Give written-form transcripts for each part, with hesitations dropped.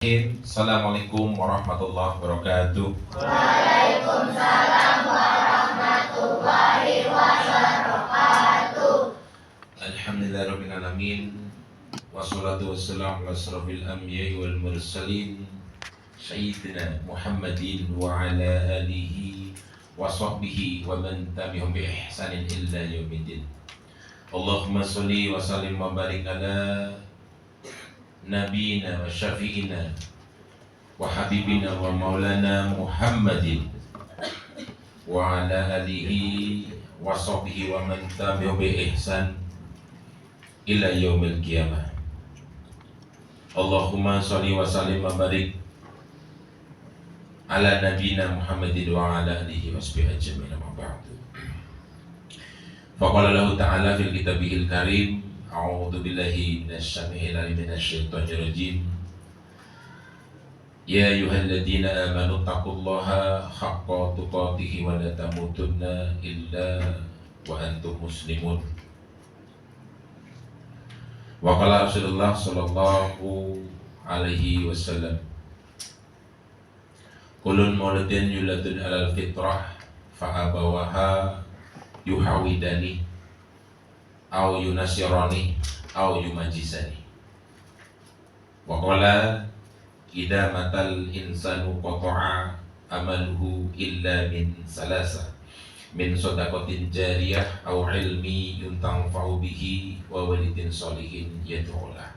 Assalamualaikum warahmatullahi wabarakatuh. Waalaikumsalam warahmatullahi wabarakatuh. Alhamdulillahirabbil alamin. Wassalatu wassalamu ala asrofil anbiya'i wal mursalin Sayyidina Muhammadin wa ala alihi wa sahbihi wa man tabi'ahum bi ihsanin illa yaumiddin. Allahumma sholli wa sallim wa barik ala nabiyina wa syafi'ina wa habibina wa maulana Muhammadin wa ala alihi wa sahbihi wa man tabi'ahum bi ihsan ila yaumil qiyamah. Allahumma sholli wa sallim wa barik ala nabiyina Muhammadin wa ala alihi wa sahbihi ajma'in. Amma ba'du. Faqala lahu ta'ala fil kitabihil karim, a'udzu billahi minasy syaitonir rajim minasyaitonir rajim. Ya ayyuhalladzina amanu taqullaha haqqa tuqatih wa la tamutunna illa wa antum muslimun. Wa qala Rasulullah sallallahu alaihi wasallam, kulun mauludin yuladun alal fitrah fa abawaha yuhawidani au yunasirani au yumajisani. Wa qala idza matal insanu qata'a amaluhu illa min salasa, min shadaqatin jariyah au ilmi yuntafa'u bihi wa walidin sholihin yad'ulah.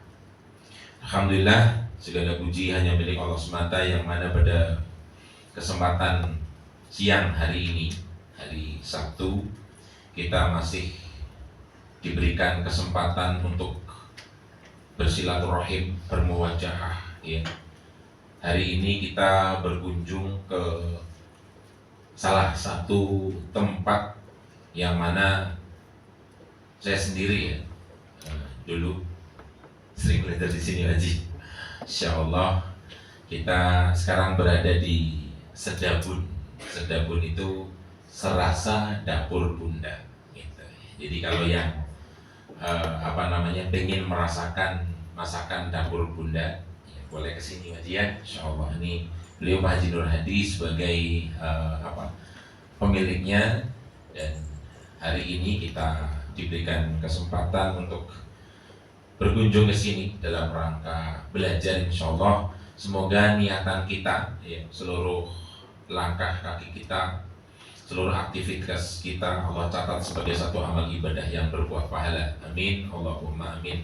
Alhamdulillah, segala puji hanya milik Allah semata, yang mana pada kesempatan siang hari ini, hari Sabtu, kita masih diberikan kesempatan untuk bersilaturahim, bermuwajahah, ya. Hari ini kita berkunjung ke salah satu tempat yang mana saya sendiri, ya, dulu sering belajar di sini Haji. Insyaallah kita sekarang berada di Sedabun. Sedabun itu serasa dapur bunda, gitu. Jadi kalau yang pengen merasakan masakan dapur bunda, ya, boleh kesini Haji, ya. Insyaallah ini beliau Pak Haji Nur Hadi sebagai pemiliknya, dan hari ini kita diberikan kesempatan untuk berkunjung ke sini dalam rangka belajar. Insyaallah semoga niatan kita, ya, seluruh langkah kaki kita, seluruh aktivitas kita Allah catat sebagai satu amal ibadah yang berbuah pahala. Amin, Allahumma amin.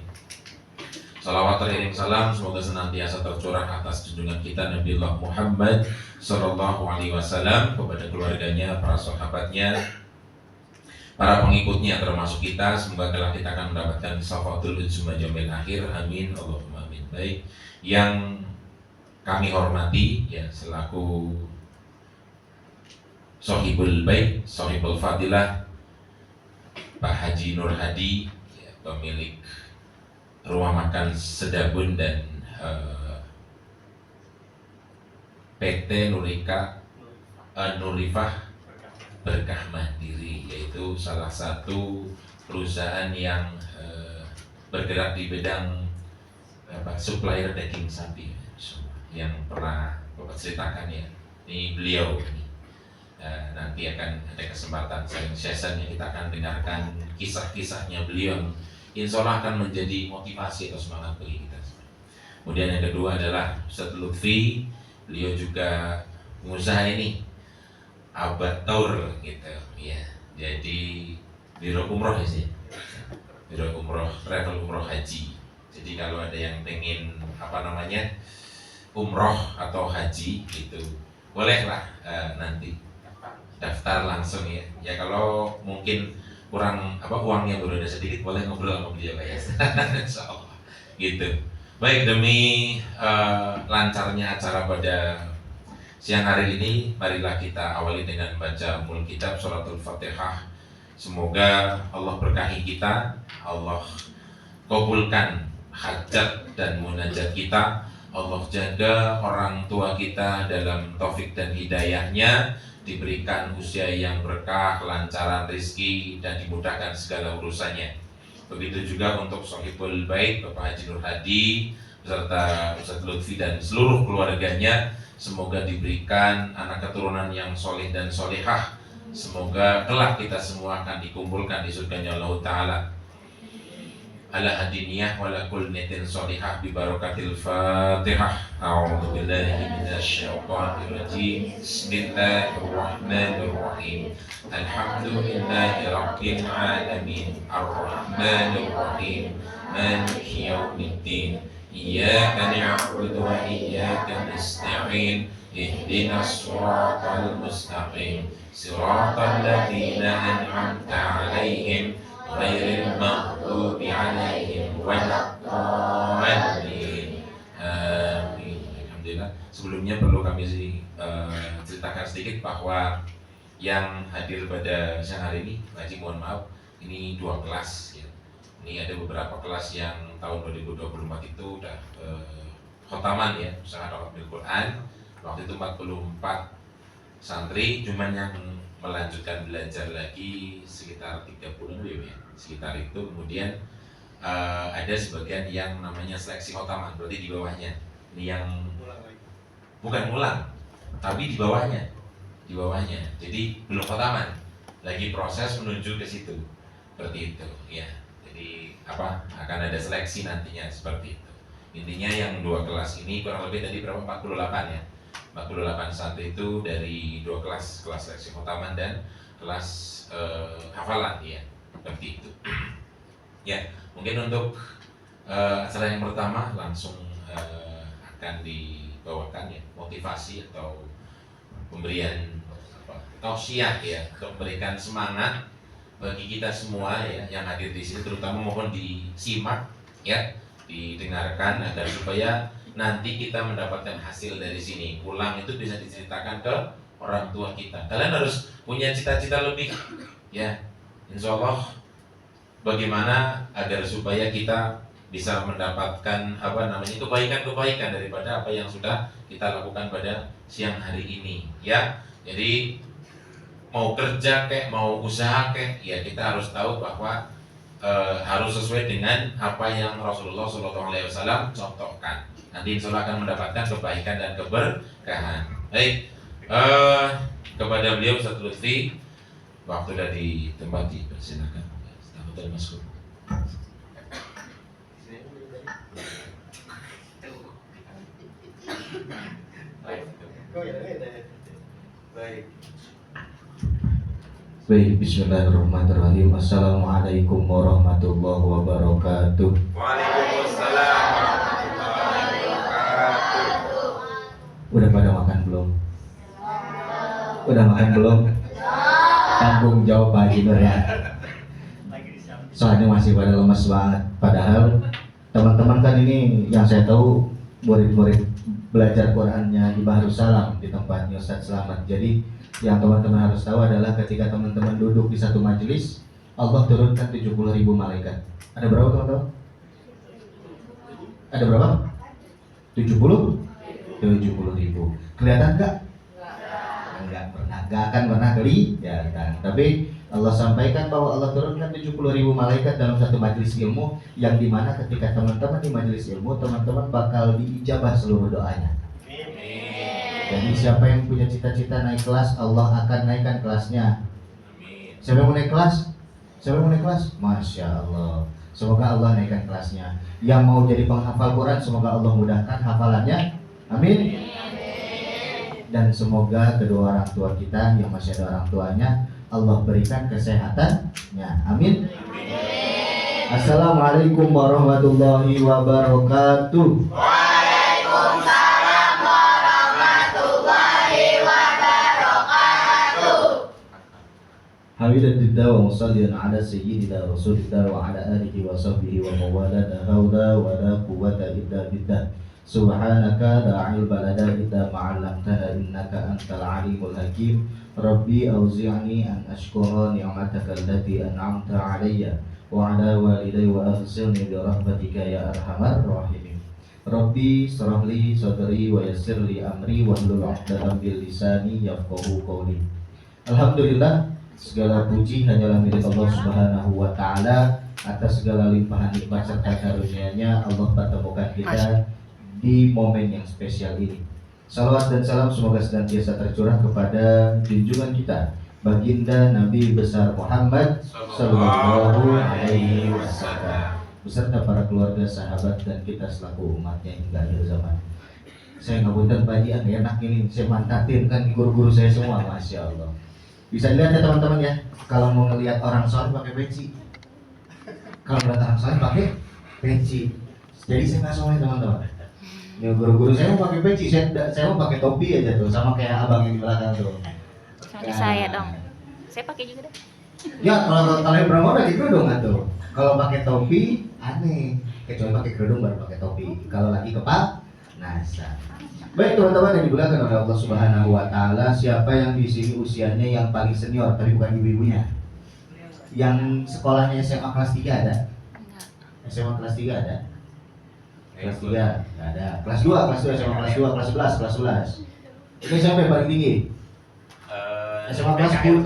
Salawat teriring salam semoga senantiasa tercurah atas junjungan kita Nabiullah Muhammad sallallahu alaihi wasallam, kepada keluarganya, para sahabatnya, para pengikutnya termasuk kita. Semoga kelak kita akan mendapatkan syafaatul uzma yaumil akhir. Amin, Allahumma amin. Baik, yang kami hormati, ya, selaku Sohibul Bait, Sohibul Fadilah, Pak Haji Nur Hadi, ya, pemilik Rumah Makan Sedabun dan PT Nurifah Berkah Mandiri, yaitu salah satu perusahaan yang bergerak di bidang supplier daging sapi, yang pernah Bapak ceritakan, ya. Ini beliau ini. Nanti akan ada kesempatan sharing session yang kita akan dengarkan kisah-kisahnya beliau, insya Allah akan menjadi motivasi atau semangat bagi kita. Kemudian yang kedua adalah Ustaz Lutfi, beliau juga pengusaha ini Abad Taur, gitu, ya. Jadi biro umroh, ya sih, biro umroh, travel umroh haji. Jadi kalau ada yang pengen umroh atau haji, gitu, bolehlah nanti daftar langsung, ya. Ya kalau mungkin kurang uangnya berada sedikit, boleh ngobrol sama beliau, ya. Insyaallah, gitu. Baik, demi lancarnya acara pada siang hari ini, marilah kita awali dengan baca Ummul Kitab Suratul Fatihah. Semoga Allah berkahi kita, Allah kabulkan hajat dan munajat kita, Allah jaga orang tua kita dalam taufik dan hidayahnya, diberikan usia yang berkah, kelancaran rezeki, dan dimudahkan segala urusannya. Begitu juga untuk Sohibul Bait Bapak Haji Nur Hadi beserta Ustadz Lutfi dan seluruh keluarganya. Semoga diberikan anak keturunan yang soleh dan solehah. Semoga kelak kita semua akan dikumpulkan di surganya Allah Ta'ala ala hadiniyah wa la kulniyatin solehah bi barakatil fatihah. A'udhu billahi minasyaitonir rajim. Bismillahirrahmanirrahim. Alhamdulillahi rabbil alamin. Ar-Rahmanir Rahim. Maliki yaumiddin. Iyyaka na'budu wa iyyaka nasta'in. Ihdinas siratal mustaqim. Siratal ladzina an'amta 'alaihim ghairil maghdubi 'alaihim waladdallin. Amin. Alhamdulillah. Sebelumnya perlu kami ceritakan sedikit bahwa yang hadir pada siang hari ini, Haji mohon maaf, ini 2 kelas ya. Ini ada beberapa kelas yang tahun 2024 itu udah khotaman ya, usaha Al Quran. Waktu itu 44 santri, cuman yang melanjutkan belajar lagi sekitar 30 lebih ya, sekitar itu. Kemudian ada sebagian yang namanya seleksi khotaman, berarti di bawahnya. Ini yang bukan ulang, tapi di bawahnya, jadi belum khotaman, lagi proses menuju ke situ, seperti itu ya. Jadi akan ada seleksi nantinya seperti itu. Intinya yang 2 kelas ini kurang lebih tadi berapa, 48 ya, 48 santri itu dari 2 kelas seleksi khotaman dan kelas hafalan ya, seperti itu. Ya, mungkin untuk acara yang pertama langsung akan dibawakan ya, motivasi atau pemberian tausiah ya, untuk memberikan semangat bagi kita semua ya yang hadir di sini, terutama mohon disimak ya, didengarkan agar supaya nanti kita mendapatkan hasil dari sini. Pulang itu bisa diceritakan ke orang tua kita. Kalian harus punya cita-cita lebih ya. Insya Allah bagaimana agar supaya kita bisa mendapatkan kebaikan-kebaikan daripada apa yang sudah kita lakukan pada siang hari ini ya. Jadi mau kerja kek, mau usaha kek, ya kita harus tahu bahwa harus sesuai dengan apa yang Rasulullah SAW contohkan. Nanti insya Allah akan mendapatkan kebaikan dan keberkahan. Baik, kepada beliau Ustadz Lutfi, waktu sudah ditempati, silakan. Selamat masuk. Baik. Baik, bismillahirrahmanirrahim. Assalamualaikum warahmatullahi wabarakatuh. Waalaikumsalam warahmatullahi wabarakatuh. Udah pada makan belum? Udah makan belum? Tanggung jawab Pak Haji Nur ya. Soalnya masih pada lemas banget. Padahal teman-teman kan ini yang saya tahu murid-murid belajar Qurannya di Bahrus Salam di tempatnya Ustadz Selamat. Jadi yang teman-teman harus tahu adalah ketika teman-teman duduk di satu majelis, Allah turunkan 70.000 malaikat. Ada berapa teman-teman? Ada berapa? 70.000. Kelihatan nggak? Nggak pernah, nggak akan pernah kelihatan. Tapi Allah sampaikan bahwa Allah turunkan 70.000 malaikat dalam satu majelis ilmu, yang dimana ketika teman-teman di majelis ilmu, teman-teman bakal diijabah seluruh doanya. Jadi siapa yang punya cita-cita naik kelas, Allah akan naikkan kelasnya. Siapa yang mau naik kelas? Masya Allah. Semoga Allah naikkan kelasnya. Yang mau jadi penghafal Quran, semoga Allah mudahkan hafalannya. Amin. Dan semoga kedua orang tua kita yang masih ada orang tuanya, Allah berikan kesehatannya. Amin. Assalamualaikum warahmatullahi wabarakatuh. Hamidalillah wa musalliyan ala sayyidina rasulillah wa ala alihi wa sahbihi wa mawala, la hawla wa la quwwata illa billah. Subhanaka la ilma lana illa ma 'allamtana innaka antal alimul hakim. Rabbi auzi'ni an ashkura ni'mataka allati an'amta 'alayya wa 'ala walidayya wa aghsilni bi rahmatika ya arhamar rahimin. Rabbi shrah li sadri wa yassir li amri wahlul 'uqdatam min lisani yafqahu qawli. Alhamdulillah, segala puji hanyalah milik Allah Subhanahu wa taala atas segala limpahan nikmat serta karunia-Nya. Allah pertemukan kita di momen yang spesial ini. Salawat dan salam semoga senantiasa tercurah kepada junjungan kita Baginda Nabi besar Muhammad Sallallahu Alaihi Wasallam beserta para keluarga, sahabat, dan kita selaku umatnya hingga akhir zaman. Saya ngapunten Pak Haji, enak ini saya mantatin kan guru-guru saya semua, masya Allah. Bisa dilihat ya teman-teman ya, kalau mau ngelihat orang soleh pakai peci, kalau ngelihat orang soleh pakai peci. Jadi saya nggak soleh teman-teman. Ya guru-guru saya mau pakai peci, saya mau pakai topi aja tuh, sama kayak abang yang di belakang tuh. Seperti saya dong. Saya pakai juga deh. Ya kalau kalian berangkat pakai kerudung tuh. Kalau pakai topi aneh, kecuali pakai kerudung baru pakai topi. Kalau lagi kepak, nasa. Baik teman-teman yang dimuliakan oleh Allah Subhanahu Wa Taala, siapa yang di sini usianya yang paling senior, tapi bukan ibu-ibunya? Yang sekolahnya SMA kelas 3 ada? SMA kelas 3 ada? Kelas 3 nggak ada. Kelas 2 SMA kelas 2, kelas 11, kelas 11. Ini siapa yang paling tinggi? SMA kelas 10.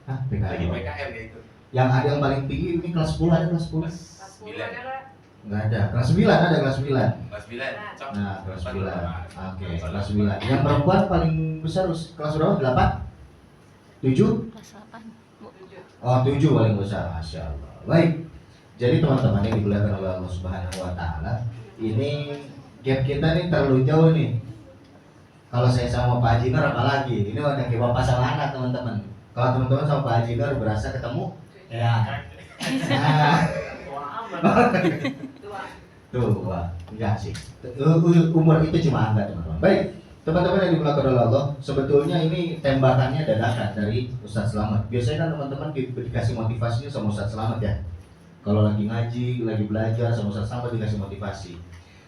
Hah, Lagi PKM. PKM gitu. Yang ada yang paling tinggi ini kelas 10 ada kelas 10? 9. Enggak ada. Kelas 9 ada kelas 9. Kelas 9. Cok. Nah, kelas 9. Oke, kelas 9. Yang perempuan paling besar kelas berapa? 8? 7? Kelas 8. Bu. Oh, 7 paling besar. Masya Allah. Baik. Jadi teman-teman yang dimuliakan oleh Allah Subhanahu Wa Taala, ini gap kita nih terlalu jauh nih. Kalau saya sama Pak Haji Nur apalagi, ini udah kayak bapak sama anak teman-teman. Kalau teman-teman sama Pak Haji Nur berasa ketemu, ya. Nah. Tuh, wah, enggak sih. Umur itu cuma angka teman-teman. Baik, teman-teman yang dimuliakan oleh Allah, sebetulnya ini tembakannya dadakan dari Ustadz Selamat. Biasanya kan teman-teman dikasih motivasinya sama Ustadz Selamat ya. Kalau lagi ngaji, lagi belajar sama Ustadz Selamat dikasih motivasi.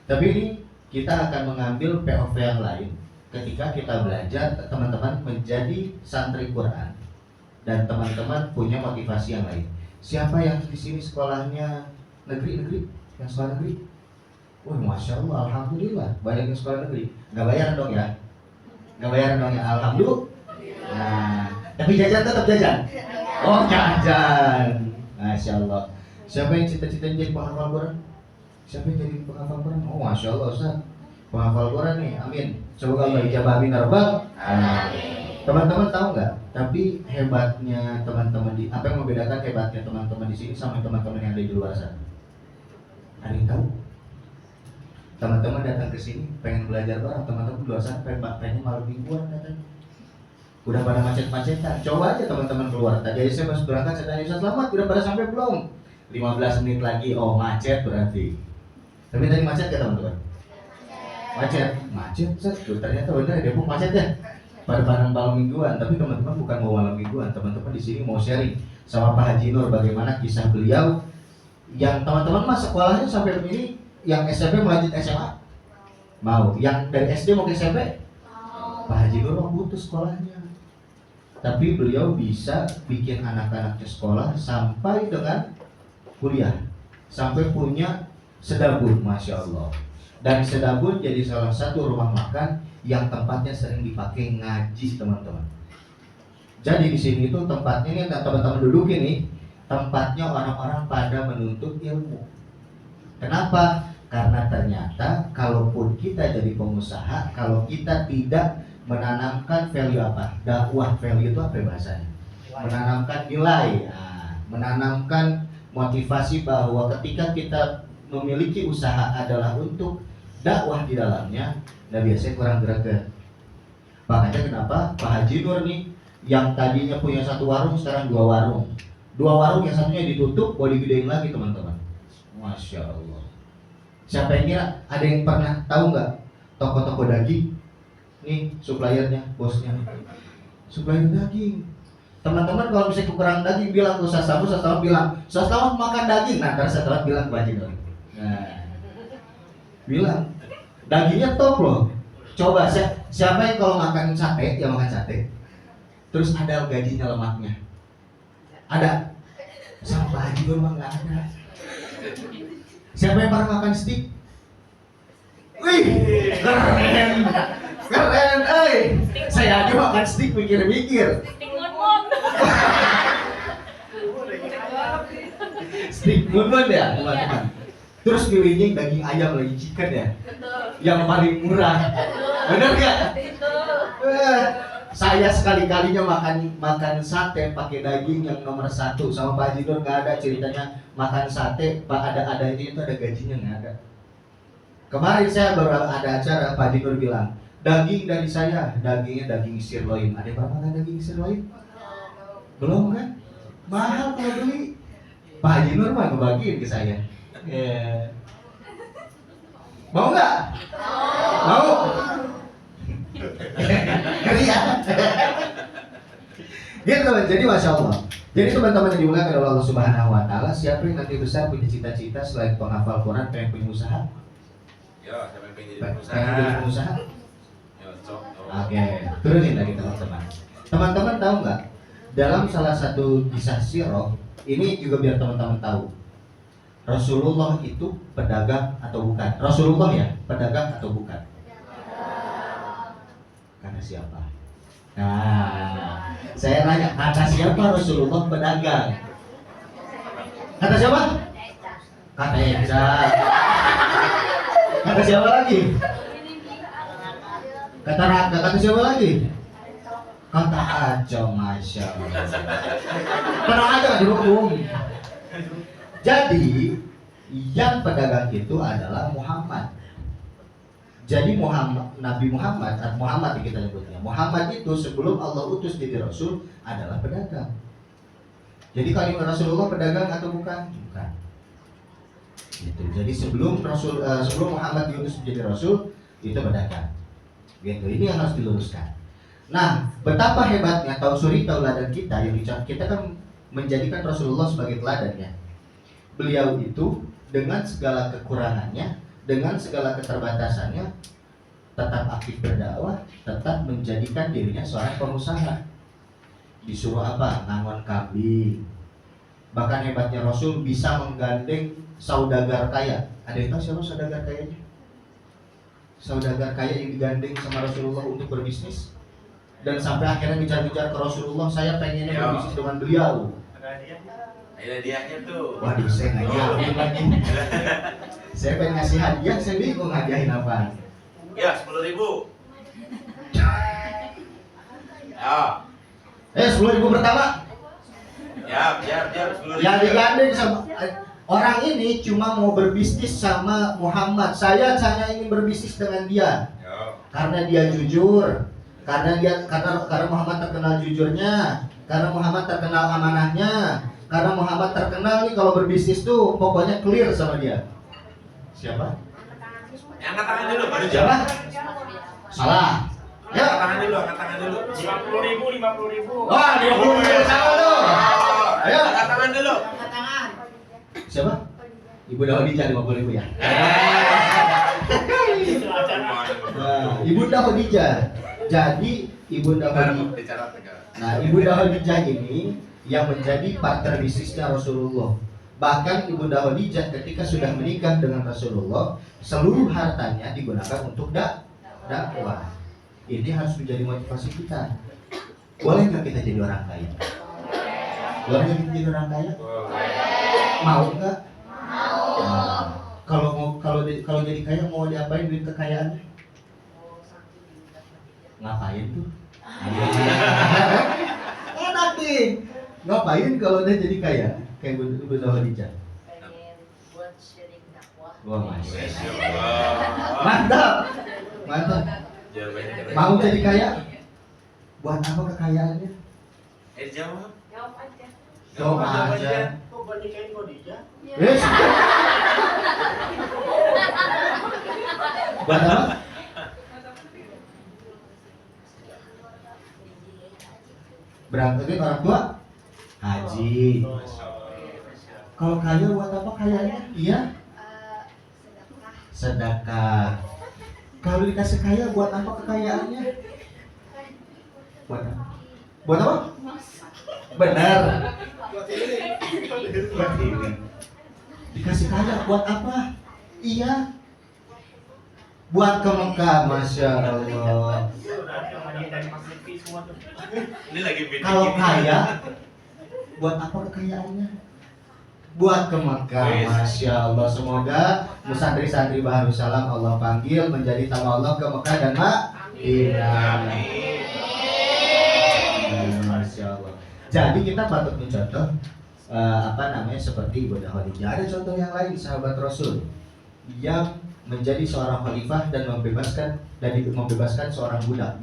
Tapi ini kita akan mengambil POV yang lain. Ketika kita belajar, teman-teman menjadi santri Quran dan teman-teman punya motivasi yang lain. Siapa yang di sini sekolahnya negeri? Yang sekolah negeri? Wah, masya Allah, alhamdulillah banyak yang sekolah negeri. Nggak bayaran dong ya? Nggak bayaran dong ya? Alhamdulillah. Nah, tapi jajan tetap jajan. Oh, jajan. Masya Allah. Siapa yang cita-citanya jadi penghafal Quran? Siapa yang jadi penghafal Quran? Oh, masya Allah, Ustaz. Penghafal Quran nih, amin. Semoga Allah ijabah amin arbal. Teman-teman tahu nggak? Tapi hebatnya teman-teman apa yang membedakan hebatnya teman-teman di sini sama teman-teman yang ada di luar sana? Ada yang tahu? Teman-teman datang ke sini pengen belajar bareng, teman-teman di luar sana pengen malam mingguan katanya. Udah pada macet-macetan. Coba aja teman-teman keluar. Tadi aja saya pas berangkat saya tanya, Ustaz Selamat, udah pada sampai belum? 15 menit lagi, oh macet berarti. Tapi tadi macet ya teman-teman? Macet, ternyata benar Depok macet ya. Pada malam mingguan, tapi teman-teman bukan mau malam mingguan, teman-teman di sini mau sharing sama Pak Haji Nur bagaimana kisah beliau yang teman-teman mas sekolahnya sampai begini, yang SMP melanjut SMA mau, yang dari SD mau ke SMP Pak Haji Nur mau putus sekolahnya, tapi beliau bisa bikin anak-anaknya sekolah sampai dengan kuliah, sampai punya sedabur, masya Allah. Dan sedabur jadi salah satu rumah makan yang tempatnya sering dipakai ngaji teman-teman. Jadi di sini itu tempatnya ini teman-teman duduk ini tempatnya orang-orang pada menuntut ilmu. Kenapa? Karena ternyata kalaupun kita jadi pengusaha, kalau kita tidak menanamkan value apa? Dakwah value itu apa bahasanya? Menanamkan nilai, menanamkan motivasi bahwa ketika kita memiliki usaha adalah untuk dakwah di dalamnya, nah biasanya kurang greget. Makanya kenapa Pak Haji Nur nih yang tadinya punya satu warung sekarang 2 warung. 2 warung yang satunya ditutup, mau digedein lagi teman-teman. Masya Allah. Siapa yang kira? Ada yang pernah tahu nggak toko-toko daging? Nih suppliernya, bosnya. Supplier daging. Teman-teman kalau misalnya kekurangan daging bilang ke Ustaz Selamat bilang, Ustaz Selamat makan daging. Nah, terus Ustaz Selamat bilang ke Pak Haji Nur. Nah, bilang dagingnya top loh. Coba siapa yang kalau makan sate, ya makan sate. Terus ada gajinya lemaknya. Ada. Sama Pak Haji Nur mah nggak ada. Siapa yang pernah makan steak? Wih, keren, saya aja makan steak mikir-mikir. Steak mun ya teman-teman. Terus milihnya daging ayam lagi, chicken ya, yang paling murah. Bener gak? Saya sekali-kalinya makan sate pakai daging yang nomor 1 sama Pak Haji Nur nggak ada ceritanya makan sate Pak ada itu ada gajinya nggak ada. Kemarin saya baru ada acara Pak Haji Nur bilang daging dari saya dagingnya daging sirloin. Ada yang pernah makan daging sirloin? Belum kan? Mahal kalau beli. Pak Haji Nur mah ngebagiin ke saya. Mau nggak? Mau? Ngeri ya? Gitu, jadi Masya Allah. Jadi teman-teman yang dimuliakan oleh Allah Subhanahu Wa Taala, siapa yang nanti besar punya cita-cita selain penghafal Quran pengen punya usaha? Yo, siapa yang pengen jadi Pengen pengusaha? jadi pengusaha? Yo, cok. Oke, turunin lagi teman-teman. Teman-teman tahu nggak? Dalam salah satu kisah sirah, ini juga biar teman-teman tahu. Rasulullah itu pedagang atau bukan? Rasulullah ya, pedagang atau bukan? Kata siapa? Nah, saya nanya, kata siapa Rasulullah pedagang? Kata siapa? Kata Eca. Kata siapa lagi? Kata Raka. Kata siapa lagi? Kata Acong. Masya Allah. Tenang aja dihukum. Jadi yang pedagang itu adalah Muhammad. Jadi Nabi Muhammad yang kita nyebutnya. Muhammad itu sebelum Allah utus jadi Rasul adalah pedagang. Jadi kalimat Rasulullah pedagang atau bukan? Bukan. Gitu. Jadi sebelum Muhammad diutus menjadi Rasul itu pedagang. Gitu. Ini yang harus diluruskan. Nah, betapa hebatnya suri tauladan kita yang kita kan menjadikan Rasulullah sebagai teladan ya. Beliau itu dengan segala kekurangannya, dengan segala keterbatasannya, tetap aktif berdakwah, tetap menjadikan dirinya seorang pengusaha. Disuruh apa? Ngangon kambing. Bahkan hebatnya Rasul bisa menggandeng saudagar kaya. Ada yang tahu siapa saudagar kayanya? Saudagar kaya yang digandeng sama Rasulullah untuk berbisnis. Dan sampai akhirnya bicara-bicara ke Rasulullah, saya pengennya berbisnis dengan beliau. Ada hadiahnya tuh. Waduh, saya ngajarin lagi. Saya pengen ngasih hadiah, saya bingung hadiahin apa. Ya, 10.000. Ya. 10.000 pertama. Ya, 10.000. Yang digandeng sama orang ini cuma mau berbisnis sama Muhammad. Saya hanya ingin berbisnis dengan dia. Yo. Karena dia jujur. Karena Muhammad terkenal jujurnya. Karena Muhammad terkenal amanahnya. Karena Muhammad terkenal nih kalau berbisnis tuh pokoknya clear sama dia. Siapa? Angkat tangan dulu, baru Siapa? jawab. Salah. Ya. Angkat tangan dulu. 50.000. Wah, 50.000 sama tuh. Ayo. Angkat tangan dulu. Siapa? Ibu Khadijah 50.000 ya. Nah, Ibunda Khadijah. Jadi Ibunda Khadijah. Nah, Ibunda Khadijah ini yang menjadi partner bisnisnya Rasulullah. Bahkan Ibunda Khadijah ketika sudah menikah dengan Rasulullah, seluruh hartanya digunakan untuk dakwah. Ini harus menjadi motivasi kita. Boleh nggak kita jadi orang kaya? Boleh nggak kita jadi orang kaya? Mau nggak? Mau. Kalau jadi kaya mau diapain duit kekayaannya? Ngapain tuh? Enak nih. Ngapain kalau dia jadi kaya? Kayak Ibunda Khadijah. Buat sharing dakwah. Wah, Mas. Masyaallah. Mantap. Mantap. Jawabannya Mau jadi kaya? Buat apa kekayaannya? Jawab. Jawab aja. Jawab aja. Kok bandingin Khadijah? Yes. Buat apa? Berangkatin orang tua haji. Kalau kaya buat apa kayanya? Iya. Sedekah. Kalau dikasih kaya buat apa kekayaannya? Buat apa? Buat apa? Benar. Buat ini. Dikasih kaya buat apa? Iya. Buat ke Mekah, Masya Allah. Ini lagi meeting. Kalau kaya, buat apa kekayaannya? buat ke Mekah. Masya Allah. Semoga santri-santri Baharus Salam Allah panggil menjadi tamu Allah ke Mekah dan Madinah. Masya Allah. Jadi kita patut mencontoh seperti Ibunda Khadijah. Ada contoh yang lain sahabat Rasul yang menjadi seorang khalifah dan membebaskan seorang budak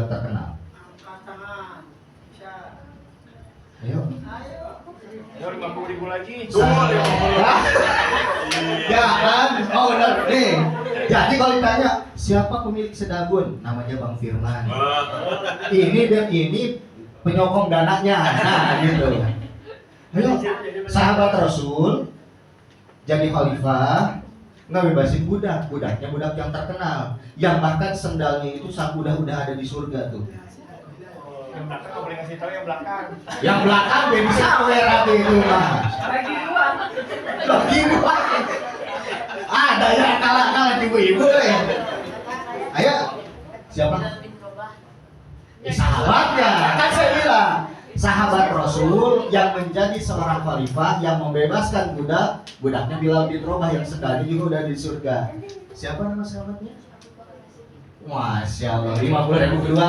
terkenal. Angkat tangan. Bisa. Ayo. Ayo 50.000 lagi. Ya kan? Oh benar nih. Jadi kalau ditanya siapa pemilik Sedagun, namanya Bang Firman. Ini penyokong dananya. Nah gitu. Ayo, sahabat Rasul jadi khalifah, ngebebasin budaknya budak yang terkenal, yang bahkan sendalnya itu sang udah ada di surga tuh. Yang belakang nggak boleh ngasih tahu yang belakang. Yang belakang dia bisa berarti itu mah. Lagi dua. Ada yang kalah ibu-ibu ya. Ayo, siapa? Sahabatnya, kan saya bilang sahabat Rasul yang menjadi seorang khalifah yang membebaskan budaknya Bilal bin Rabah yang sendalnya juga udah di surga. Siapa nama sahabatnya? Masya Allah, 50.000 kedua.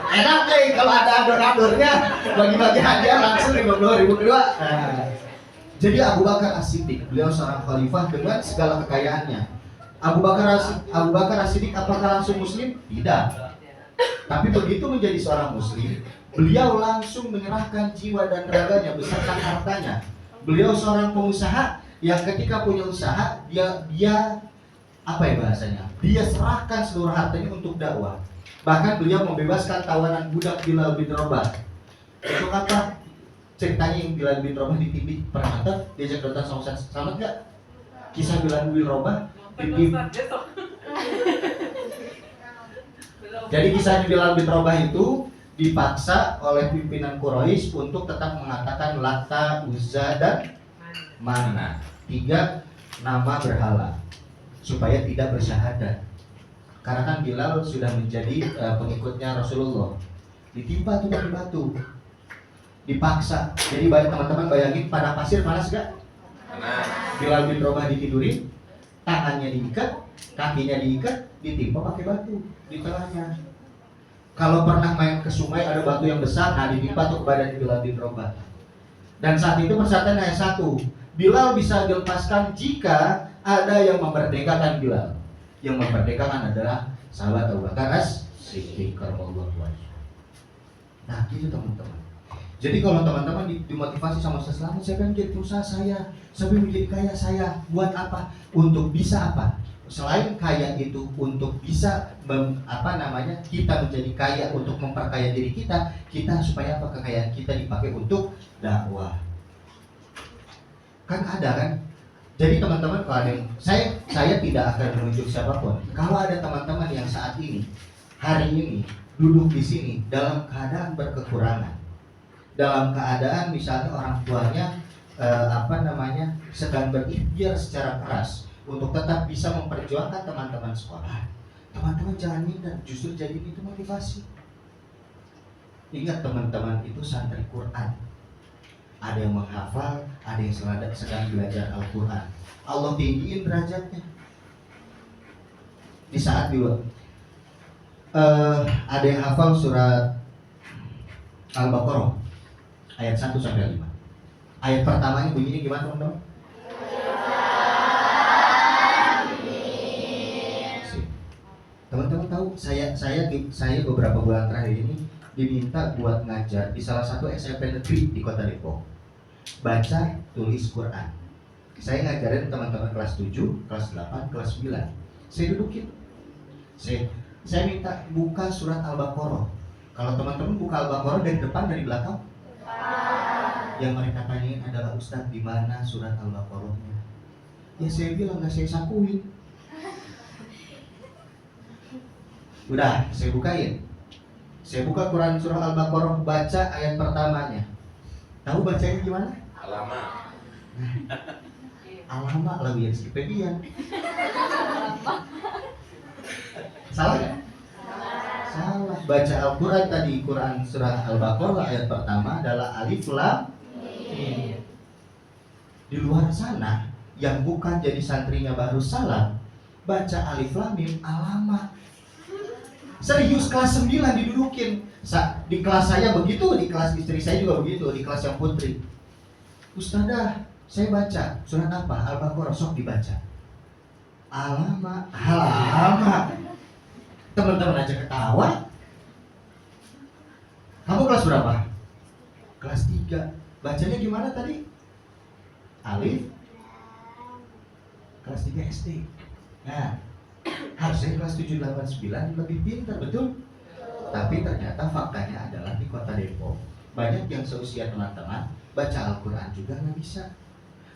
Enak nih kalau ada donaturnya bagi-bagi hadiah langsung 50.000 kedua. Jadi Abu Bakar As-Siddiq, beliau seorang khalifah dengan segala kekayaannya. Abu Bakar As-Siddiq apakah langsung muslim? Tidak. Tapi begitu menjadi seorang muslim, beliau langsung menyerahkan jiwa dan raganya beserta hartanya. Beliau seorang pengusaha yang ketika punya usaha dia apa ya bahasanya? Dia serahkan seluruh hartanya untuk dakwah. Bahkan beliau membebaskan tawanan budak Bilal bin Rabah. Untuk apa? Ceritanya yang Bilal bin Rabah di TV pernah nonton? Diajak nonton sama Ustaz Selamat nggak? Kisah Bilal bin Rabah di TV. Jadi kisah Bilal bin Rabah itu dipaksa oleh pimpinan Quraisy untuk tetap mengatakan Lata, Uzza, dan Manat, 3 nama berhala, supaya tidak bersyahadat. Karena kan Bilal sudah menjadi pengikutnya Rasulullah. Ditimpa tuh dari batu, dipaksa. Jadi teman-teman bayangin pada pasir panas gak? Bilal bin Rabah ditidurin, tangannya diikat, kakinya diikat, ditimpa pakai batu di tengahnya. Kalau pernah main ke sungai ada batu yang besar, nah ditimpa tuh ke badan Bilal bin Rabah. Dan saat itu persyaratan hanya satu, Bilal bisa dilepaskan jika ada yang memerdekakan Bilal. Yang memerdekakan adalah sahabat Abu Bakar As-Siddiq radhiyallahu anhu. Nah gitu teman-teman. Jadi kalau teman-teman dimotivasi sama Ustaz Selamat, saya pengen jadi pengusaha saya pengen menjadi kaya saya. Buat apa? Untuk bisa apa? Selain kaya itu untuk bisa kita menjadi kaya untuk memperkaya diri kita supaya apa? Kekayaan kita dipakai untuk dakwah. Kan ada kan? Jadi teman-teman kalau ada yang saya tidak akan menunjuk siapapun. Kalau ada teman-teman yang saat ini hari ini duduk di sini dalam keadaan berkekurangan, dalam keadaan misalnya orang tuanya sedang berikhtiar secara keras untuk tetap bisa memperjuangkan teman-teman sekolah, teman-teman jangan minder, justru jadi itu motivasi. Ingat teman-teman itu santri Quran, ada yang menghafal, ada yang sedang belajar Al-Quran. Allah tinggiin derajatnya. Di saat ada yang hafal surat Al-Baqarah ayat 1 sampai 5. Ayat pertamanya bunyinya gimana teman-teman? Teman-teman tahu saya beberapa bulan terakhir ini diminta buat ngajar di salah satu SMP negeri di Kota Depok. Baca tulis Quran. Saya ngajarin teman-teman kelas 7, kelas 8, kelas 9. Saya dudukin. Saya minta buka surat Al-Baqarah. Kalau teman-teman buka Al-Baqarah dari depan dari belakang? Yang mereka tanyain adalah Ustadz di mana surat Al-Baqarahnya? Ya saya bilang nggak saya sakuin. Udah, saya bukain. Saya buka Quran surah Al-Baqarah, baca ayat pertamanya. Tahu bacanya gimana? Alamak lah biar Wikipedia. Salah ya? Salah. Baca Al-Quran tadi, Quran surah Al-Baqarah ayat pertama adalah Alif Lam Mim. di luar sana yang bukan jadi santrinya Bahrus Salam baca alif lam mim alamat. Serius kelas 9 didudukin. Di kelas saya begitu, di kelas istri saya juga begitu, di kelas yang putri. Ustazah, saya baca surat apa? Al-Baqarah, sok dibaca. Alamat. Teman-teman aja ketawa. Kamu kelas berapa? Kelas 3. Bacanya gimana tadi? Alif. Kelas 3 SD. Nah, harusnya kelas 7, 8, 9 lebih pintar, betul? Tapi ternyata faktanya adalah di kota Depok banyak yang seusia teman-teman baca Al-Quran juga nggak bisa.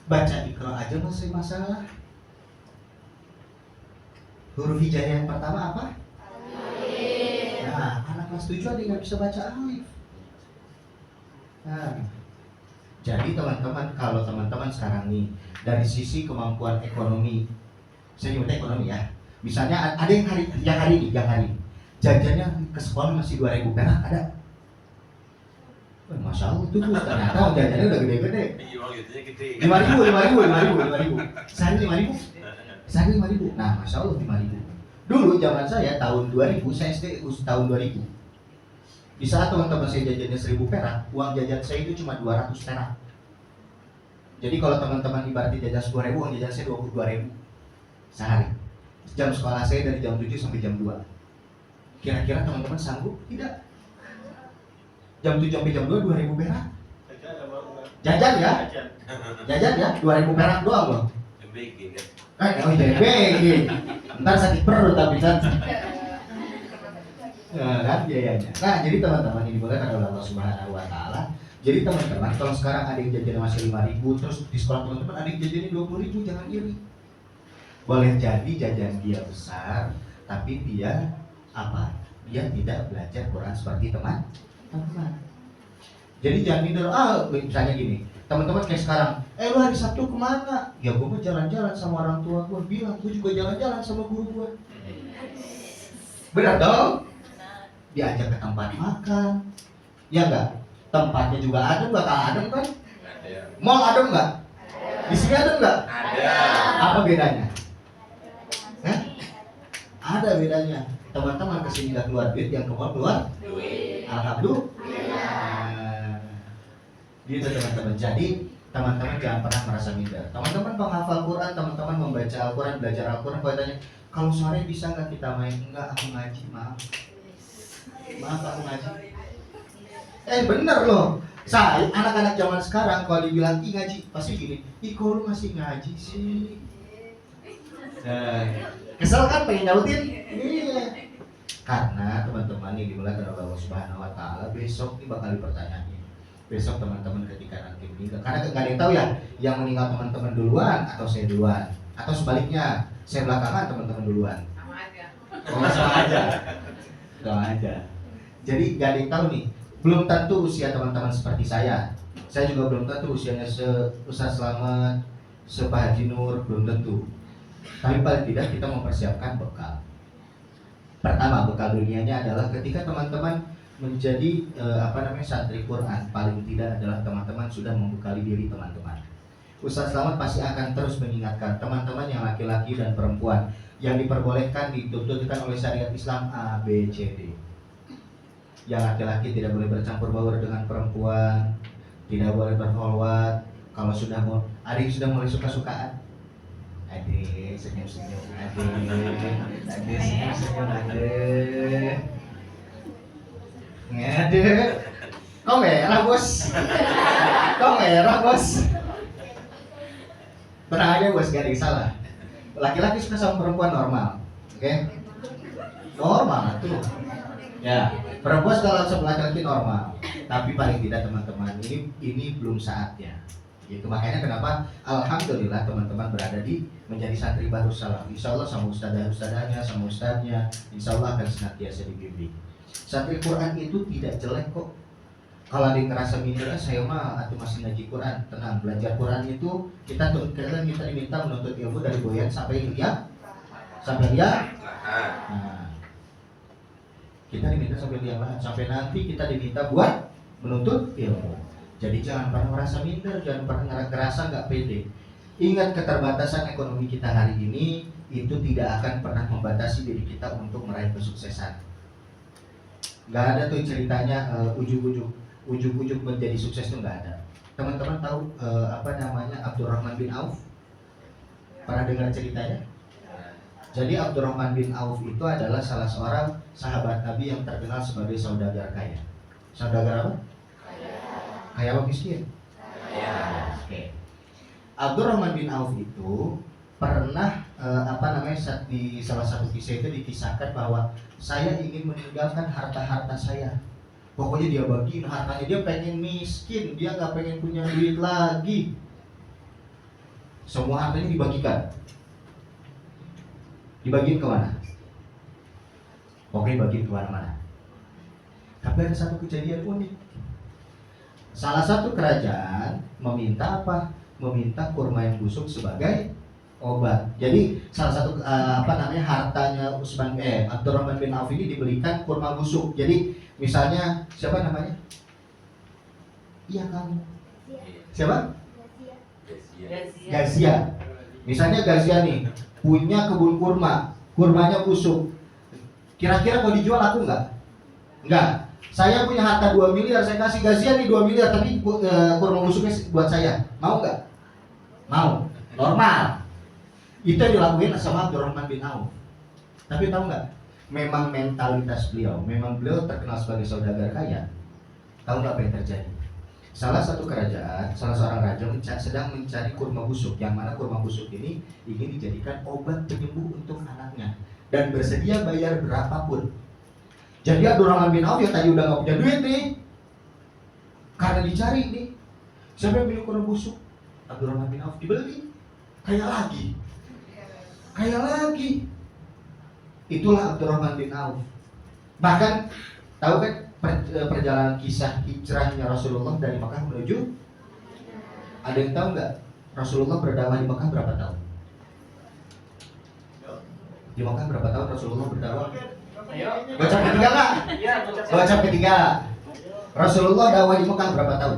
Baca Iqra aja masih masalah. Huruf hijaiyah yang pertama apa? Alif. Nah, anak kelas 7 ada yang nggak bisa baca alif. Nah, jadi teman-teman, kalau teman-teman sekarang nih dari sisi kemampuan ekonomi, saya nyebutnya ekonomi ya. Misalnya ada yang hari ini jajannya ke sekolah masih 2.000 perak ada. Masya Allah tuh ternyata jajannya udah gede-gede. Iya, gitu ya gede. 5.000. Sehari 5.000. Nah, Masya Allah 5.000. Dulu zaman saya tahun 2000, saya SD tahun 2000. Di saat teman-teman saya jajannya 1.000 perak, uang jajan saya itu cuma 200 perak. Jadi kalau teman-teman ibaratnya jajan 10.000, uang jajan saya 22.000 sehari. Jam sekolah saya dari jam 7 sampai jam 2. Kira-kira teman-teman sanggup? Tidak. Jam 7 sampai jam 2, 2.000 perak. Jajan ya? Jajan ya? 2.000 perak doang loh. MBG kan. Oh iya, ntar sakit perut tapi kan. Nah, kan biayanya. Nah, jadi teman-teman ini boleh oleh Allah Subhanahu wa taala. Jadi teman-teman, kalau sekarang ada yang jajan masih 5.000, terus di sekolah teman-teman ada yang jajannya 20.000, jangan iri. Boleh jadi jajan dia besar, tapi dia apa? Dia tidak belajar Quran seperti teman-teman. Jadi jangan minder, misalnya gini, teman-teman kayak sekarang, lu hari Sabtu kemana? Ya gue mau jalan-jalan sama orang tua gue, bilang gue juga jalan-jalan sama guru gue. Benar dong? Diajak ke tempat makan, ya enggak? Tempatnya juga adem, bakal adem kan? Ada. Mall adem enggak? Di sini adem enggak? Ada. Apa bedanya? Ada bedanya. Teman-teman kesini nggak keluar duit, yang keluar Duit. Alhamdulillah. Gitu teman-teman. Jadi teman-teman jangan pernah merasa minder. Teman-teman penghafal Quran, teman-teman membaca Al-Quran, belajar Al-Quran. Kalau tanya, kalau sore bisa nggak kita main? Enggak, aku ngaji, maaf. Maaf, aku ngaji. Bener loh. Saya anak-anak zaman sekarang kalau dibilang ngaji pasti gini, kok lu masih ngaji sih? Kesel kan pengen nyautin? Iya. Karena teman-teman yang dimulakan oleh Allah Subhanahu wa taala besok ini bakal dipertanyain. Besok teman-teman ketika nanti meninggal, karena nggak ada yang tahu ya, yang meninggal teman-teman duluan atau saya duluan, atau sebaliknya saya belakangan teman-teman duluan. Sama aja. Sama aja. Jadi nggak ada yang tahu nih. Belum tentu usia teman-teman seperti saya. Saya juga belum tentu usianya Ustaz Slamet, Pak Haji Nur, belum tentu. Tapi paling tidak kita mempersiapkan bekal. Pertama, bekal dunianya adalah ketika teman-teman menjadi santri Quran, paling tidak adalah teman-teman sudah membekali diri teman-teman. Ustaz Slamet pasti akan terus mengingatkan teman-teman yang laki-laki dan perempuan yang diperbolehkan dituntutkan oleh syariat Islam A, B, C, D. Yang laki-laki tidak boleh bercampur baur dengan perempuan, tidak boleh berkholwat. Kalau sudah mau, ada yang sudah mulai suka-sukaan. Adik, senyum-senyum, adik senyum-senyum, adik. Ngedek. Kok merah bos? Tenang aja bos, gak ada yang salah. Laki-laki suka sama perempuan normal, oke? Normal tuh. Ya, perempuan kalau sama laki-laki normal. Tapi paling tidak teman-teman, ini belum saatnya. Gitu, makanya kenapa alhamdulillah teman-teman berada di menjadi santri Bahrus Salam. Insya Allah sama ustadzahnya, sama ustadznya, insya Allah akan senantiasa dibimbing. Santri Quran itu tidak jelek kok. Kalau ada yang ngerasa minder, saya mah atau masih ngaji Quran, tenang. Belajar Quran itu kita diminta menuntut ilmu dari boyan sampai lihat. Nah, kita diminta sampai lihat, sampai nanti kita diminta buat menuntut ilmu. Jadi jangan pernah merasa minder, jangan pernah ngerasa nggak pede. Ingat keterbatasan ekonomi kita hari ini itu tidak akan pernah membatasi diri kita untuk meraih kesuksesan. Nggak ada tuh ceritanya ujuk-ujuk menjadi sukses tuh nggak ada. Teman-teman tahu Abdurrahman bin Auf? Pernah dengar ceritanya? Jadi Abdurrahman bin Auf itu adalah salah seorang sahabat Nabi yang terkenal sebagai saudagar kaya. Saudagar apa? Kaya apa miskin? Oke. Abdurrahman bin Auf itu pernah di salah satu kisah itu dikisahkan bahwa saya ingin meninggalkan harta-harta saya. Pokoknya dia bagiin hartanya, dia pengen miskin, dia nggak pengen punya duit lagi. Semua hartanya dibagikan. Dibagiin kemana? Pokoknya bagiin kemana-mana. Tapi ada satu kejadian unik. Salah satu kerajaan meminta apa? Meminta kurma yang busuk sebagai obat. Jadi salah satu hartanya Abdurrahman bin Auf ini diberikan kurma busuk. Jadi misalnya siapa namanya? Iya kamu. Siapa? Gazia. Misalnya Gazia nih punya kebun kurma, kurmanya busuk. Kira-kira mau dijual aku nggak? Nggak. Saya punya harta 2 miliar, saya kasih Gazia nih 2 miliar, tapi kurma busuknya buat saya. Mau nggak? Mau. Normal. Itu yang dilakuin sama Abdurrahman bin Auf. Tapi tahu nggak? Memang mentalitas beliau, memang beliau terkenal sebagai saudagar kaya. Tahu nggak apa yang terjadi? Salah satu kerajaan, salah seorang raja sedang mencari kurma busuk, yang mana kurma busuk ini ingin dijadikan obat penyembuh untuk anaknya dan bersedia bayar berapapun. Jadi Abdurrahman bin Auf yang tadi udah nggak punya duit nih, karena dicari nih, siapa yang beli kurma busuk? Abdurrahman bin Auf dibeli, kaya lagi. Itulah Abdurrahman bin Auf. Bahkan tahu kan perjalanan kisah hijrahnya Rasulullah dari Mekah menuju? Ada yang tahu nggak? Rasulullah berdakwah di Mekah berapa tahun? Di Mekah berapa tahun Rasulullah berdakwah? Gocap ketiga nggak? Gocap ketiga. Rasulullah dakwah di Mekah berapa tahun?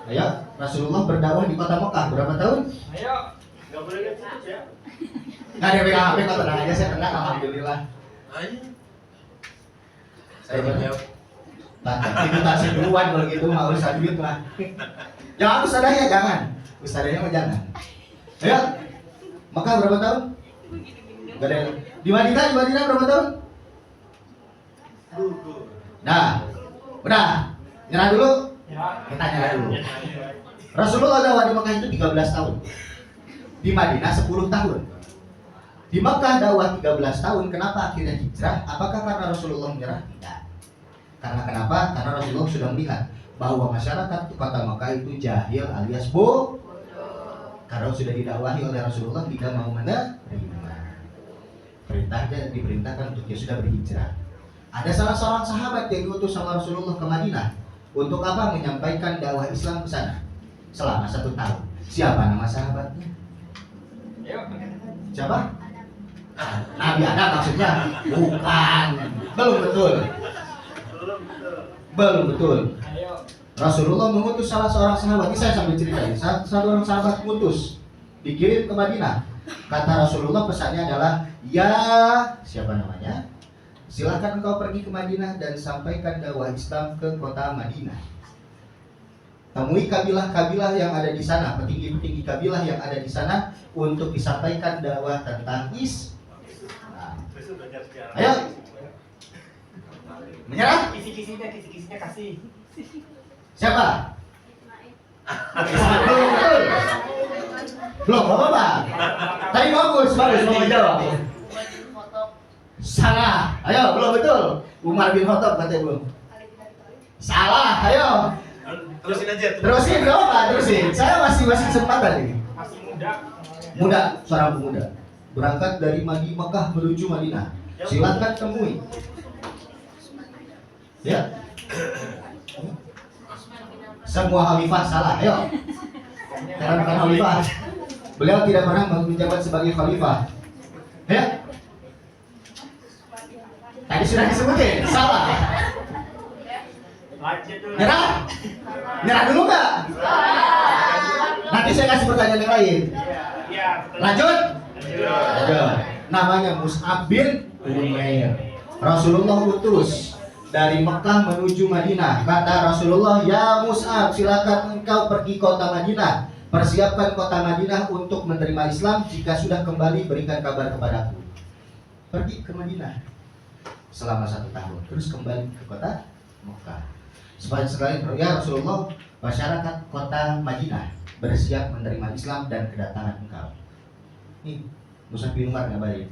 Ayo, Rasulullah berdakwah di kota Mekah berapa tahun? Ayo, nggak boleh lihat ya. Nggak ada yang HP kok, tenang aja, saya tenang, alhamdulillah. Saya jawab. Itu tasnya duluan kalau gitu, nggak usah duit lah. Jangan ustadahnya, jangan. Ustadahnya mah jangan. Ayo, Mekah berapa tahun? Gak ada. Di Madinah berapa tahun? Nah, udah. Nyerah dulu. Kita nyerah dulu. Rasulullah dakwah di Mekah itu 13 tahun. Di Madinah 10 tahun. Di Mekah dakwah 13 tahun. Kenapa akhirnya hijrah? Apakah karena Rasulullah menyerah? Tidak. Karena kenapa? Karena Rasulullah sudah melihat bahwa masyarakat di kota Mekah itu jahil alias bodoh. Karena sudah didakwahi oleh Rasulullah tidak mau menerima. Perintahnya diperintahkan untuk dia sudah berhijrah. Ada salah seorang sahabat yang diutus sama Rasulullah ke Madinah. Untuk apa? Menyampaikan dakwah Islam ke sana selama 1 tahun. Siapa nama sahabatnya? Siapa? Nabi Adam maksudnya? Bukan. Belum betul. Rasulullah mengutus salah seorang sahabat. Ini saya sambil cerita. Satu orang sahabat mengutus, dikirim ke Madinah. Kata Rasulullah pesannya adalah, ya siapa namanya? Silakan engkau pergi ke Madinah dan sampaikan dakwah Islam ke kota Madinah. Temui kabilah-kabilah yang ada di sana, petinggi-petinggi kabilah yang ada di sana untuk disampaikan dakwah tentang Islam. Ayo, menyerah? Kisi-kisinya kasih. Siapa? Belum apa-apa. Tadi bagus mau jawab. Salah. Ayo, belum betul. Umar bin Khattab katanya belum. Salah. Ayo. Terusin aja. Terusin, gak apa? Terusin. Saya masih kesempatan ini. Masih muda. Muda, seorang pemuda. Berangkat dari Mekah menuju Madinah. Silakan temui. Ya. Semua khalifah salah. Ayo. Karena bukan khalifah. Beliau tidak pernah menjabat sebagai khalifah. Ya. Tadi sudah disebutin, salah. Macet tuh. Nyerah? Nyerah dulu nggak? Nanti saya kasih pertanyaan yang lain. Iya. Lanjut? Lanjut. Lanjut. Namanya Mus'ab bin Umair. Rasulullah utus dari Mekah menuju Madinah. Kata Rasulullah, ya Mus'ab, silakan engkau pergi kota Madinah. Persiapkan kota Madinah untuk menerima Islam. Jika sudah kembali, berikan kabar kepadaku. Pergi ke Madinah selama 1 tahun, terus kembali ke kota Mekah. Supaya sekali, ya Rasulullah, masyarakat kota Madinah bersiap menerima Islam dan kedatangan engkau. Nih, Mus'ab bin Umar ngabarin.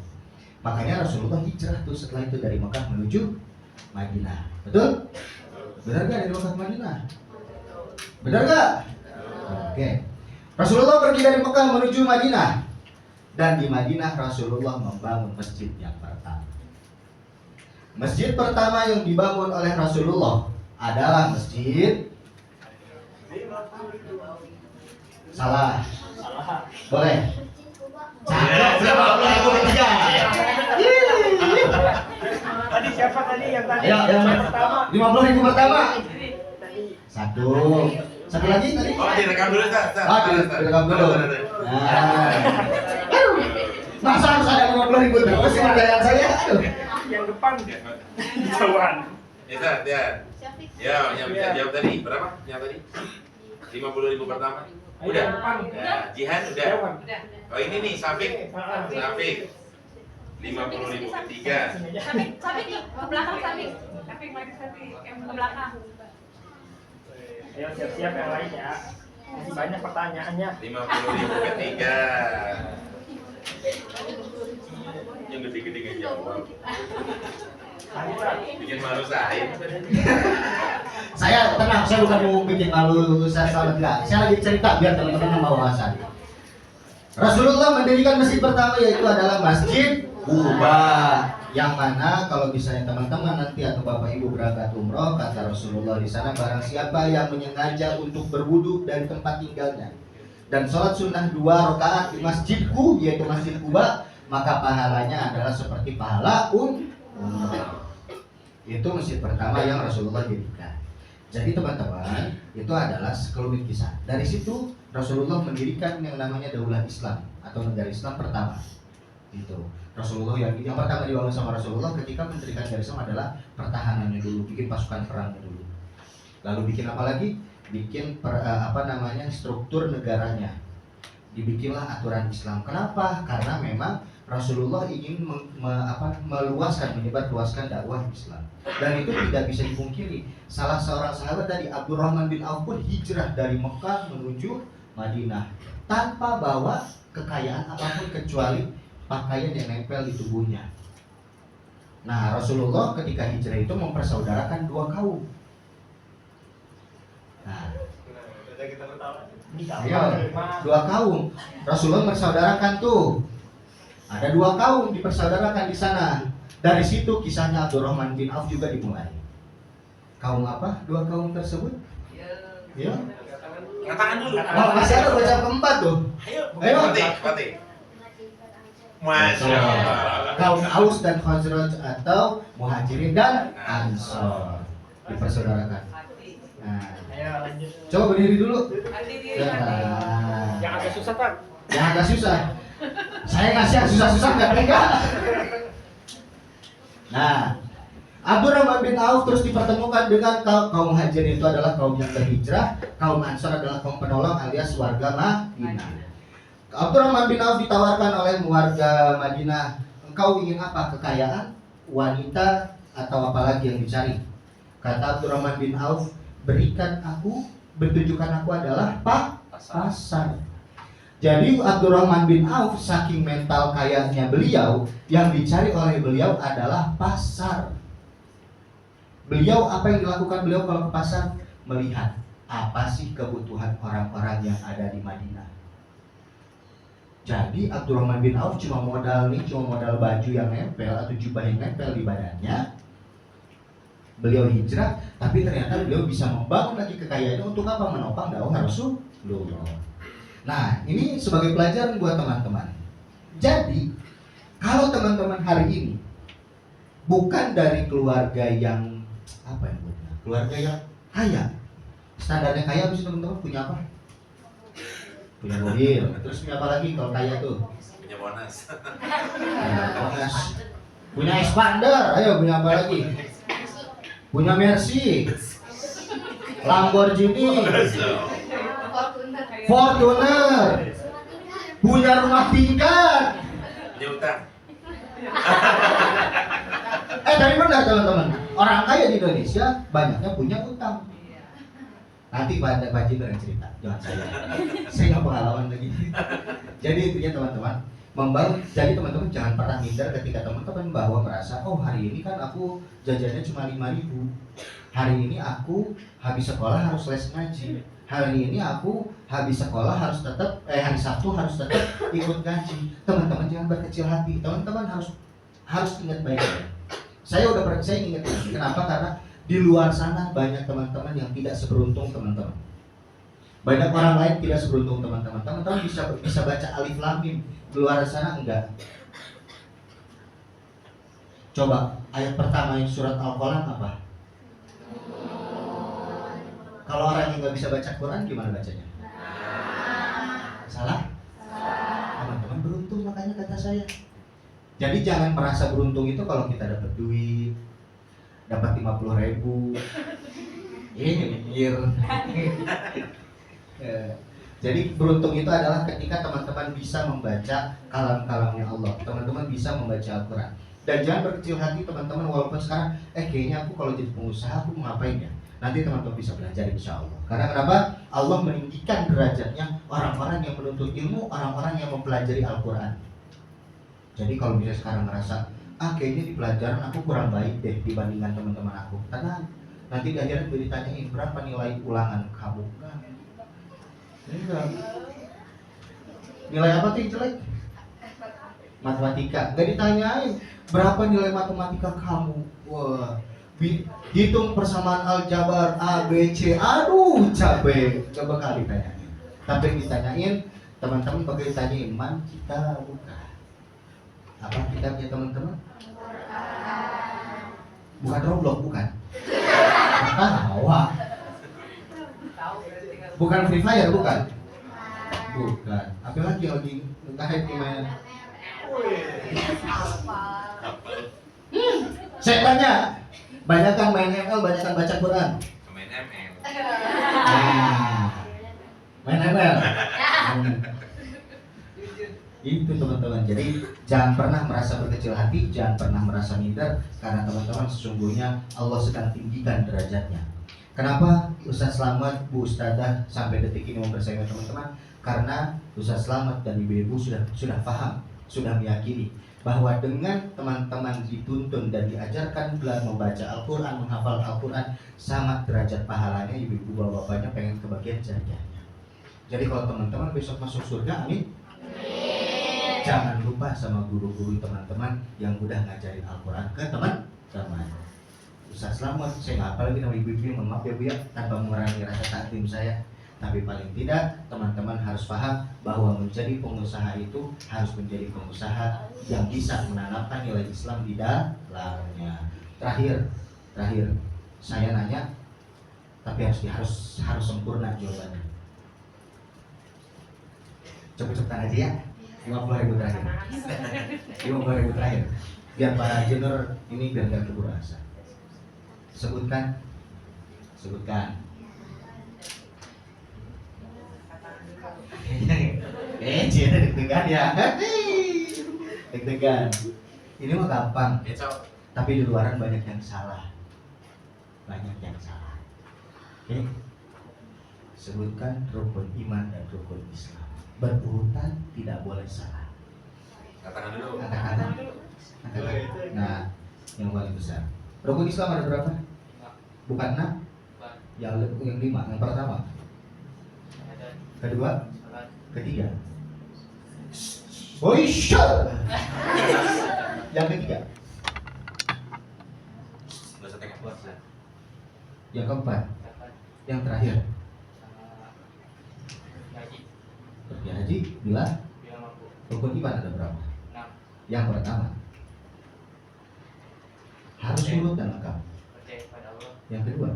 Makanya Rasulullah hijrah tuh setelah itu dari Mekah menuju Madinah. Betul? Benar gak dari Mekah ke Madinah? Benar gak? Oke. Rasulullah pergi dari Mekah menuju Madinah. Dan di Madinah Rasulullah membangun masjid yang pertama. Masjid pertama yang dibangun oleh Rasulullah adalah masjid. Salah. Boleh. Cakep, berapa ribu ketiga? Tadi siapa tadi yang tadi? Ayo, yang pertama. 50.000 pertama. Satu lagi tadi. Oh, direkam dulu, Ustaz. Direkam dulu. Nah. Masa harus ada 50.000 terus sih pertanyaan saya? Aduh. Yang depan. Jauhan. Ya, Ustaz, ya. Ya, yang bisa jawab tadi berapa? Yang tadi? 50.000 pertama. Udah. Ya, Jihan udah. Oh, ini nih Safik. Safik. 50.000 ketiga. Sabik ke belakang Sabik. Ke belakang. Ayo siap-siap yang lain ya. Masih banyak pertanyaannya. 50.000 ketiga. Yang gede-gede nggak jawab. Bikin malu saya. Saya tenang, saya bukan mau bikin malu saya sama enggak. Saya lagi cerita biar teman-teman nambah wawasan. Rasulullah mendirikan masjid pertama yaitu adalah Masjid Quba, yang mana kalau misalnya teman-teman nanti atau bapak ibu berangkat umroh, kata Rasulullah di sana, barang siapa yang menyengaja untuk berwudu dari tempat tinggalnya dan sholat sunnah 2 rakaat di masjidku yaitu Masjid Quba, maka pahalanya adalah seperti pahala umroh. Itu masjid pertama yang Rasulullah dirikan. Jadi teman-teman, itu adalah sekelumit kisah. Dari situ Rasulullah mendirikan yang namanya Daulah Islam atau negara Islam pertama. Itu Rasulullah yang pertama dibangun sama Rasulullah ketika mendirikan negara Islam adalah pertahanannya dulu, bikin pasukan perangnya dulu. Lalu bikin apa lagi? Bikin struktur negaranya. Dibikinlah aturan Islam. Kenapa? Karena memang Rasulullah ingin menyebarluaskan dakwah Islam. Dan itu tidak bisa dipungkiri. Salah seorang sahabat tadi, Abdurrahman bin Auf pun hijrah dari Mekah menuju Madinah tanpa bawa kekayaan apapun kecuali pakaian yang nempel di tubuhnya. Nah, Rasulullah ketika hijrah itu mempersaudarakan 2 kaum. Nah, ayo, 2 kaum. Rasulullah mempersaudarakan tuh. Ada 2 kaum dipersaudarakan di sana. Dari situ kisahnya Abdurrahman bin Auf juga dimulai. Kaum apa? 2 kaum tersebut? Ya. Katakan dulu. Oh, masih ada baca keempat tuh. Ayo. Fatih. Masya Allah. Kaum Aus dan Khazraj atau Muhajirin dan Ansor dipersaudarakan. Nah, Ayo lanjut. coba berdiri dulu. Yang agak susah Pak. Yang agak susah. Saya ngasih yang susah-susah nggak tega. Nah, Abdurrahman bin Auf terus dipertemukan dengan kaum Muhajirin, itu adalah kaum yang berhijrah, kaum Ansor adalah kaum penolong alias warga Madinah. Abdurrahman bin Auf ditawarkan oleh warga Madinah, engkau ingin apa? Kekayaan, wanita, atau apa lagi yang dicari? Kata Abdurrahman bin Auf, berikan aku, bertunjukkan aku adalah pasar. Jadi Abdurrahman bin Auf saking mental kayanya beliau, yang dicari oleh beliau adalah pasar. Beliau apa yang dilakukan beliau kalau ke pasar? Melihat apa sih kebutuhan orang-orang yang ada di Madinah. Jadi Abdurrahman bin Auf cuma modal baju yang nempel atau jubah yang nempel di badannya. Beliau hijrah, tapi ternyata beliau bisa membangun lagi kekayaannya untuk apa? Menopang dakwah Rasulullah. Nah, ini sebagai pelajaran buat teman-teman. Jadi, kalau teman-teman hari ini bukan dari keluarga yang keluarga yang Kaya. Standarnya kaya bisa teman-teman punya apa? Punya mobil. Terus punya apa lagi kalau kaya tuh? Punya bonus. Punya Monas. Punya expander. Ayo punya apa lagi? Punya Mercy. Lamborghini. Fortuner. Punya rumah tingkat. Punya utang. Tapi benar teman-teman, orang kaya di Indonesia banyaknya punya utang. Nanti Pak Jinder yang cerita, jangan saya nggak pengalaman lagi. Jadi intinya teman-teman, jadi teman-teman jangan pernah minder ketika teman-teman bahwa merasa, oh hari ini kan aku jajannya cuma 5.000, hari ini aku habis sekolah harus les ngaji, hari ini aku habis sekolah harus tetap, hari Sabtu harus tetap ikut ngaji. Teman-teman jangan berkecil hati, teman-teman harus ingat baik-baik. Saya ingat lagi. Kenapa? Karena di luar sana banyak teman-teman yang tidak seberuntung teman-teman. Banyak orang lain tidak seberuntung teman-teman. Teman-teman bisa baca alif lam mim. Di luar sana enggak. Coba ayat pertama yang surat Al-Qalam apa? Kalau orang yang nggak bisa baca Quran gimana bacanya? Salah? Teman-teman beruntung makanya kata saya. Jadi jangan merasa beruntung itu kalau kita dapat duit, dapat 50.000. Ini mikir. Jadi beruntung itu adalah ketika teman-teman bisa membaca kalam-kalamnya Allah, teman-teman bisa membaca Al-Quran. Dan jangan berkecil hati teman-teman, walaupun sekarang kayaknya aku kalau jadi pengusaha aku mau ngapain ya? Nanti teman-teman bisa belajar insya Allah. Karena kenapa? Allah meninggikan derajatnya orang-orang yang menuntut ilmu, orang-orang yang mempelajari Al-Quran. Jadi kalau misalnya sekarang ngerasa kayaknya di pelajaran aku kurang baik deh dibandingkan teman-teman aku, karena nanti di akhirat ditanyain berapa nilai ulangan kamu. Enggak. Nilai apa tuh yang jelek? Matematika. Gak ditanyain berapa nilai matematika kamu. Wah, hitung persamaan aljabar A, B, C. Aduh, capek. Coba kali ditanyain. Tapi yang ditanyain, teman-teman bakal ditanyain man kita bukan. Apa kitabnya teman-teman? Bukan Roblox, bukan. Tawa. Bukan Free Fire, bukan. Bukan. Apa lagi ngehit gimana? Saya tanya, banyak kan main ML, banyak kan baca Quran. Main ML. Main ML. Itu teman-teman. Jadi jangan pernah merasa berkecil hati, jangan pernah merasa minder, karena teman-teman sesungguhnya Allah sedang tinggikan derajatnya. Kenapa Ustaz Slamet, Bu Ustadzah sampai detik ini mempersaingkan teman-teman? Karena Ustaz Slamet dan ibu-ibu sudah paham, sudah meyakini bahwa dengan teman-teman dituntun dan diajarkan belajar membaca Al-Quran, menghafal Al-Quran, sama derajat pahalanya ibu-ibu bapak-bapaknya pengen kebagian jariahnya. Jadi kalau teman-teman besok masuk surga, amin. Jangan lupa sama guru-guru teman-teman yang udah ngajarin Al-Quran ke teman-teman. Ustaz Slamet, saya nggak apa lagi nama ibu-ibu, maaf ya Bu ya, tanpa mengurangi rasa takdim saya. Tapi paling tidak teman-teman harus paham bahwa menjadi pengusaha itu harus menjadi pengusaha yang bisa menanamkan nilai Islam di dalamnya. Terakhir, saya nanya, tapi harus sempurna jawabannya. Cepet-cepetan aja ya. 50.000 terakhir. 50.000 terakhir. Biar Pak Jenur ini biar gak keburu asa. Sebutkan. Cina deg-degan ya. Deg-degan. Ini mah gampang. Tapi di luaran banyak yang salah. Oke. Sebutkan rukun iman dan rukun Islam. Berurutan, tidak boleh salah. Katakan dulu. Nah, yang paling besar. Rukun Islam ada berapa? Bukan 6? Yang 5. Yang pertama. Kedua. Ketiga. Oh iya. Yang ketiga. Yang keempat. Yang terakhir. Pergi haji bila rukun iman ada berapa? Yang pertama harus nurut dan lengkap. Yang kedua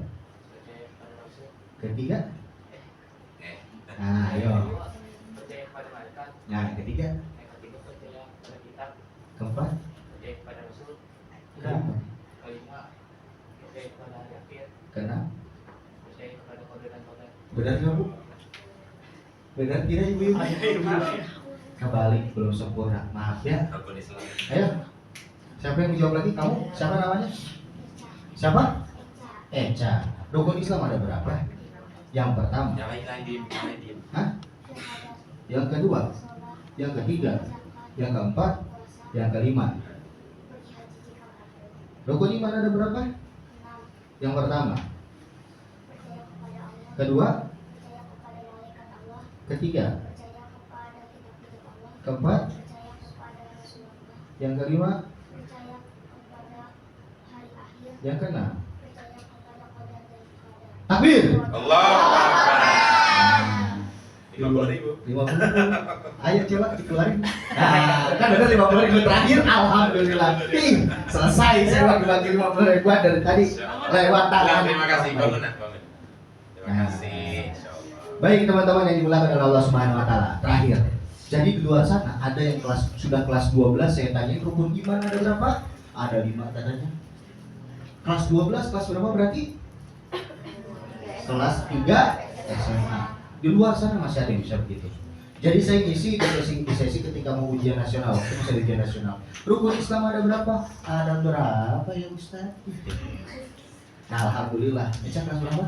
Ketiga? Eh, Nah, ayo. Percaya kepada malaikat. Nah, yang ketiga. Yang ketiga percaya pada kitab. Keempat. Percaya kepada Rasul. Kelima. Kelima percaya kepada hari akhir. Keenam. Percaya kepada qadar dan qadar. Benar nggak Bu? Benar tidak Ibu? Kebalik, belum sempurna. Maaf ya. rukun Islam. Ayo. Siapa yang menjawab lagi? Kamu? Siapa namanya? Siapa? Eca. Rukun Islam ada berapa? Yang pertama. Yang lain diem, yang lain diem. Hah? Yang kedua? Yang ketiga? Yang keempat? Yang kelima? Rukun iman ada berapa? Yang pertama. Kedua? Ketiga? Keempat? Yang kelima? Yang keenam? Takbir! Allah Akbar. 50.000. 50.000. Ayo coba dikeluarin. Nah, kan udah 50.000 terakhir, alhamdulillah. Ih, selesai saya bagi-bagi 50.000 dari tadi lewat tangan. Terima kasih, bangun. Terima kasih. Insyaallah. Baik teman-teman yang dimuliakan oleh Allah Subhanahu wa taala. Terakhir. Jadi di luar sana ada yang sudah kelas 12, saya tanyain rukun iman ada berapa? Ada 5 katanya. Kelas 12 kelas berapa berarti? Kelas 3 SMA. Di luar sana masih ada yang bisa begitu. Jadi saya ngisi di sesi ketika mau ujian nasional, waktu masih ujian nasional. Rukun Islam ada berapa? Ada berapa ya Ustaz? Nah alhamdulillah. Eca kelas berapa?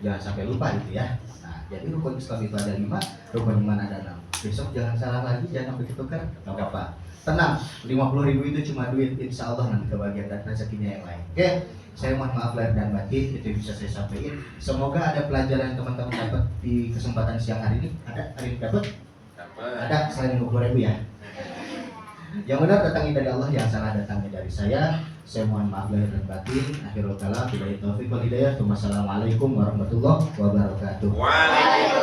Jangan sampai lupa gitu ya. Nah jadi rukun Islam itu ada 5, rukun iman ada 6. Besok jangan salah lagi, jangan sampai ketukar. Gak apa-apa. Tenang, 50.000 itu cuma duit. Insya Allah nanti kebagian dan rezekinya yang lain. Oke? Saya mohon maaf lahir dan batin, itu yang bisa saya sampaikan. Semoga ada pelajaran yang teman-teman dapat di kesempatan siang hari ini. Ada hari ini dapat? Ada selain 50.000 ya. Yang benar datangnya dari Allah, yang salah datangnya dari saya. Saya mohon maaf lahir dan batin. Akhirul kalam, billahi taufiq wal hidayah. Wassalamualaikum warahmatullahi wabarakatuh. Waalaikumsalam.